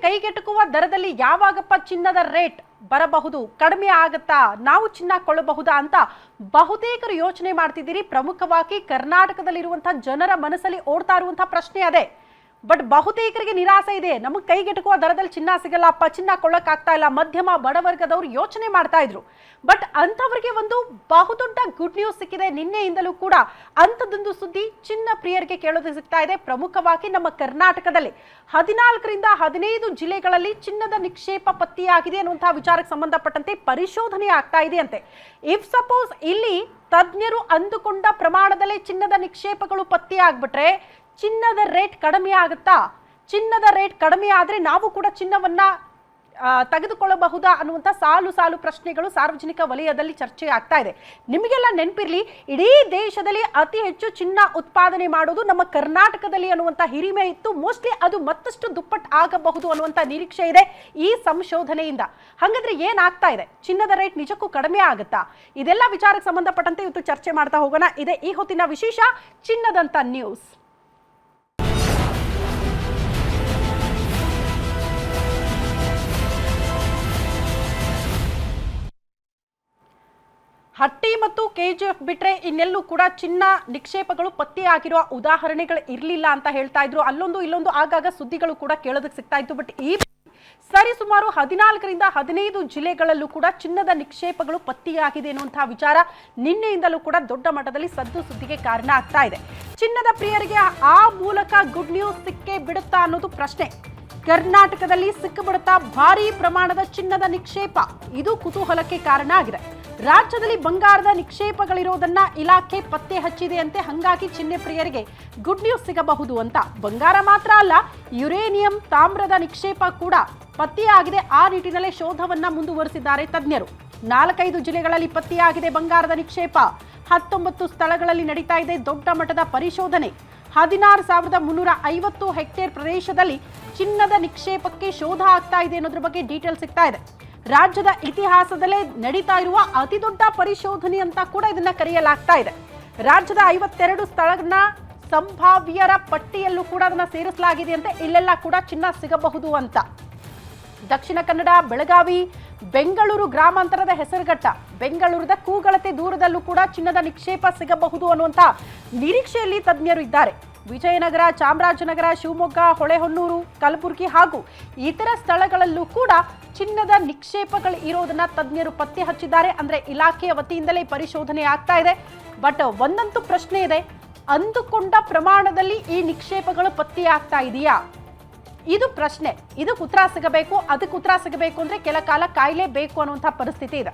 ಕೈಗೆಟುಕುವ ದರದಲ್ಲಿ ಯಾವಾಗಪ್ಪ ಚಿನ್ನದ ರೇಟ್ ಬರಬಹುದು, ಕಡಿಮೆ ಆಗತ್ತಾ, ನಾವು ಚಿನ್ನ ಕೊಳ್ಳಬಹುದಾ ಅಂತ ಬಹುತೇಕರು ಯೋಚನೆ ಮಾಡ್ತಿದ್ದೀರಿ. ಪ್ರಮುಖವಾಗಿ ಕರ್ನಾಟಕದಲ್ಲಿರುವಂತಹ ಜನರ ಮನಸ್ಸಲ್ಲಿ ಓಡ್ತಾ ಇರುವಂತಹ ಪ್ರಶ್ನೆ ಅದೇ. ಬಟ್ ಬಹುತೇಕರಿಗೆ ನಿರಾಸೆ ಇದೆ, ನಮಗೆ ಕೈಗೆಟುಕುವ ದರದಲ್ಲಿ ಚಿನ್ನ ಸಿಗಲ್ಲಪ್ಪ, ಚಿನ್ನ ಕೊಳ್ಳಕ್ಕಾಗ್ತಾ ಇಲ್ಲ, ಮಧ್ಯಮ ಬಡವರ್ಗದವರು ಯೋಚನೆ ಮಾಡ್ತಾ ಇದ್ರು. ಬಟ್ ಅಂಥವ್ರಿಗೆ ಒಂದು ಬಹುದೊಡ್ಡ ಗುಡ್ ನ್ಯೂಸ್ ಸಿಕ್ಕಿದೆ. ನಿನ್ನೆಯಿಂದಲೂ ಕೂಡ ಅಂಥದ್ದೊಂದು ಸುದ್ದಿ ಚಿನ್ನ ಪ್ರಿಯರಿಗೆ ಕೇಳೋದು ಸಿಗ್ತಾ ಇದೆ. ಪ್ರಮುಖವಾಗಿ ನಮ್ಮ ಕರ್ನಾಟಕದಲ್ಲಿ 14ರಿಂದ 15 ಜಿಲ್ಲೆಗಳಲ್ಲಿ ಚಿನ್ನದ ನಿಕ್ಷೇಪ ಪತ್ತೆಯಾಗಿದೆ ಅನ್ನುವಂತಹ ವಿಚಾರಕ್ಕೆ ಸಂಬಂಧಪಟ್ಟಂತೆ ಪರಿಶೋಧನೆ ಆಗ್ತಾ ಇದೆ ಅಂತೆ. ಇಫ್ ಸಪೋಸ್ ಇಲ್ಲಿ ತಜ್ಞರು ಅಂದುಕೊಂಡ ಪ್ರಮಾಣದಲ್ಲೇ ಚಿನ್ನದ ನಿಕ್ಷೇಪಗಳು ಪತ್ತೆಯಾಗ್ಬಿಟ್ರೆ ಚಿನ್ನದ ರೇಟ್ ಕಡಿಮೆ ಆಗುತ್ತಾ, ಚಿನ್ನದ ರೇಟ್ ಕಡಿಮೆ ಆದರೆ ನಾವು ಕೂಡ ಚಿನ್ನವನ್ನ ತೆಗೆದುಕೊಳ್ಳಬಹುದಾ ಅನ್ನುವಂಥ ಸಾಲು ಸಾಲು ಪ್ರಶ್ನೆಗಳು ಸಾರ್ವಜನಿಕ ವಲಯದಲ್ಲಿ ಚರ್ಚೆ ಆಗ್ತಾ ಇದೆ. ನಿಮಗೆಲ್ಲ ನೆನಪಿರಲಿ, ಇಡೀ ದೇಶದಲ್ಲಿ ಅತಿ ಹೆಚ್ಚು ಚಿನ್ನ ಉತ್ಪಾದನೆ ಮಾಡೋದು ನಮ್ಮ ಕರ್ನಾಟಕದಲ್ಲಿ ಅನ್ನುವಂಥ ಹಿರಿಮೆ ಇತ್ತು. ಮೋಸ್ಟ್ಲಿ ಅದು ಮತ್ತಷ್ಟು ದುಪ್ಪಟ್ಟು ಆಗಬಹುದು ಅನ್ನುವಂಥ ನಿರೀಕ್ಷೆ ಇದೆ ಈ ಸಂಶೋಧನೆಯಿಂದ. ಹಾಗಾದ್ರೆ ಏನಾಗ್ತಾ ಇದೆ, ಚಿನ್ನದ ರೇಟ್ ನಿಜಕ್ಕೂ ಕಡಿಮೆ ಆಗುತ್ತಾ? ಇದೆಲ್ಲ ವಿಚಾರಕ್ಕೆ ಸಂಬಂಧಪಟ್ಟಂತೆ ಇವತ್ತು ಚರ್ಚೆ ಮಾಡ್ತಾ ಹೋಗೋಣ. ಇದೆ ಈ ಹೊತ್ತಿನ ವಿಶೇಷ ಚಿನ್ನದಂತ ನ್ಯೂಸ್. ಹಟ್ಟಿ ಮತ್ತು ಕೆಜಿಎಫ್ ಬಿಟ್ರೆ ಇನ್ನೆಲ್ಲೂ ಕೂಡ ಚಿನ್ನ ನಿಕ್ಷೇಪಗಳು ಪತ್ತೆಯಾಗಿರುವ ಉದಾಹರಣೆಗಳು ಇರಲಿಲ್ಲ ಅಂತ ಹೇಳ್ತಾ ಇದ್ರು. ಅಲ್ಲೊಂದು ಇಲ್ಲೊಂದು ಆಗಾಗ ಸುದ್ದಿಗಳು ಕೂಡ ಕೇಳೋದಕ್ಕೆ ಸಿಗ್ತಾ ಇತ್ತು. ಬಟ್ ಈ ಸರಿ ಸುಮಾರು 14ರಿಂದ 15 ಜಿಲ್ಲೆಗಳಲ್ಲೂ ಕೂಡ ಚಿನ್ನದ ನಿಕ್ಷೇಪಗಳು ಪತ್ತೆಯಾಗಿದೆ ಎನ್ನುವಂತಹ ವಿಚಾರ ನಿನ್ನೆಯಿಂದಲೂ ಕೂಡ ದೊಡ್ಡ ಮಟ್ಟದಲ್ಲಿ ಸದ್ದು ಸುದ್ದಿಗೆ ಕಾರಣ ಆಗ್ತಾ ಇದೆ. ಚಿನ್ನದ ಪ್ರಿಯರಿಗೆ ಆ ಮೂಲಕ ಗುಡ್ ನ್ಯೂಸ್ ಸಿಕ್ಕೇ ಬಿಡುತ್ತಾ ಅನ್ನೋದು ಪ್ರಶ್ನೆ. ಕರ್ನಾಟಕದಲ್ಲಿ ಸಿಕ್ಕಿಬಿಡುತ್ತಾ ಭಾರೀ ಪ್ರಮಾಣದ ಚಿನ್ನದ ನಿಕ್ಷೇಪ, ಇದು ಕುತೂಹಲಕ್ಕೆ ಕಾರಣ ಆಗಿದೆ. ರಾಜ್ಯದಲ್ಲಿ ಬಂಗಾರದ ನಿಕ್ಷೇಪಗಳಿರೋದನ್ನ ಇಲಾಖೆ ಪತ್ತೆ ಹಚ್ಚಿದೆ ಅಂತೆ. ಹಾಗಾಗಿ ಚಿನ್ನ ಪ್ರಿಯರಿಗೆ ಗುಡ್ ನ್ಯೂಸ್ ಸಿಗಬಹುದು ಅಂತ. ಬಂಗಾರ ಮಾತ್ರ ಅಲ್ಲ, ಯುರೇನಿಯಂ, ತಾಮ್ರದ ನಿಕ್ಷೇಪ ಕೂಡ ಪತ್ತೆಯಾಗಿದೆ. ಆ ನಿಟ್ಟಿನಲ್ಲೇ ಶೋಧವನ್ನ ಮುಂದುವರಿಸಿದ್ದಾರೆ ತಜ್ಞರು. 4-5 ಜಿಲ್ಲೆಗಳಲ್ಲಿ ಪತ್ತೆಯಾಗಿದೆ ಬಂಗಾರದ ನಿಕ್ಷೇಪ. 19 ಸ್ಥಳಗಳಲ್ಲಿ ನಡೀತಾ ಇದೆ ದೊಡ್ಡ ಮಟ್ಟದ ಪರಿಶೋಧನೆ. 16,350 ಹೆಕ್ಟೇರ್ ಪ್ರದೇಶದಲ್ಲಿ ಚಿನ್ನದ ನಿಕ್ಷೇಪಕ್ಕೆ ಶೋಧ ಆಗ್ತಾ ಇದೆ ಅನ್ನೋದ್ರ ಬಗ್ಗೆ ಡೀಟೇಲ್ ಸಿಗ್ತಾ ಇದೆ. ರಾಜ್ಯದ ಇತಿಹಾಸದಲ್ಲೇ ನಡೀತಾ ಇರುವ ಅತಿ ದೊಡ್ಡ ಪರಿಶೋಧನೆ ಅಂತ ಕೂಡ ಇದನ್ನ ಕರೆಯಲಾಗ್ತಾ ಇದೆ. ರಾಜ್ಯದ 52 ಸ್ಥಳಗಳನ್ನ ಸಂಭಾವ್ಯರ ಪಟ್ಟಿಯಲ್ಲೂ ಕೂಡ ಅದನ್ನ ಸೇರಿಸಲಾಗಿದೆ ಅಂತ. ಇಲ್ಲೆಲ್ಲ ಕೂಡ ಚಿನ್ನ ಸಿಗಬಹುದು ಅಂತ. ದಕ್ಷಿಣ ಕನ್ನಡ, ಬೆಳಗಾವಿ, ಬೆಂಗಳೂರು ಗ್ರಾಮಾಂತರದ ಹೆಸರುಘಟ್ಟ, ಬೆಂಗಳೂರದ ಕೂಗಳತೆ ದೂರದಲ್ಲೂ ಕೂಡ ಚಿನ್ನದ ನಿಕ್ಷೇಪ ಸಿಗಬಹುದು ಅನ್ನುವಂಥ ನಿರೀಕ್ಷೆಯಲ್ಲಿ ತಜ್ಞರು ಇದ್ದಾರೆ. ವಿಜಯನಗರ, ಚಾಮರಾಜನಗರ, ಶಿವಮೊಗ್ಗ, ಹೊಳೆಹೊನ್ನೂರು, ಕಲಬುರಗಿ ಹಾಗೂ ಇತರ ಸ್ಥಳಗಳಲ್ಲೂ ಕೂಡ ಚಿನ್ನದ ನಿಕ್ಷೇಪಗಳು ಇರೋದನ್ನ ತಜ್ಞರು ಪತ್ತೆ ಹಚ್ಚಿದ್ದಾರೆ. ಅಂದ್ರೆ ಇಲಾಖೆಯ ವತಿಯಿಂದಲೇ ಪರಿಶೋಧನೆ ಆಗ್ತಾ ಇದೆ. ಬಟ್ ಒಂದಂತೂ ಪ್ರಶ್ನೆ ಇದೆ, ಅಂದುಕೊಂಡ ಪ್ರಮಾಣದಲ್ಲಿ ಈ ನಿಕ್ಷೇಪಗಳು ಪತ್ತೆಯಾಗ್ತಾ ಇದೆಯಾ? ಇದು ಪ್ರಶ್ನೆ. ಇದಕ್ಕೆ ಉತ್ತರ ಸಿಗಬೇಕು. ಅದಕ್ಕೆ ಉತ್ತರ ಸಿಗಬೇಕು ಅಂದ್ರೆ ಕೆಲ ಕಾಲ ಕಾಯಲೇಬೇಕು ಅನ್ನುವಂಥ ಪರಿಸ್ಥಿತಿ ಇದೆ.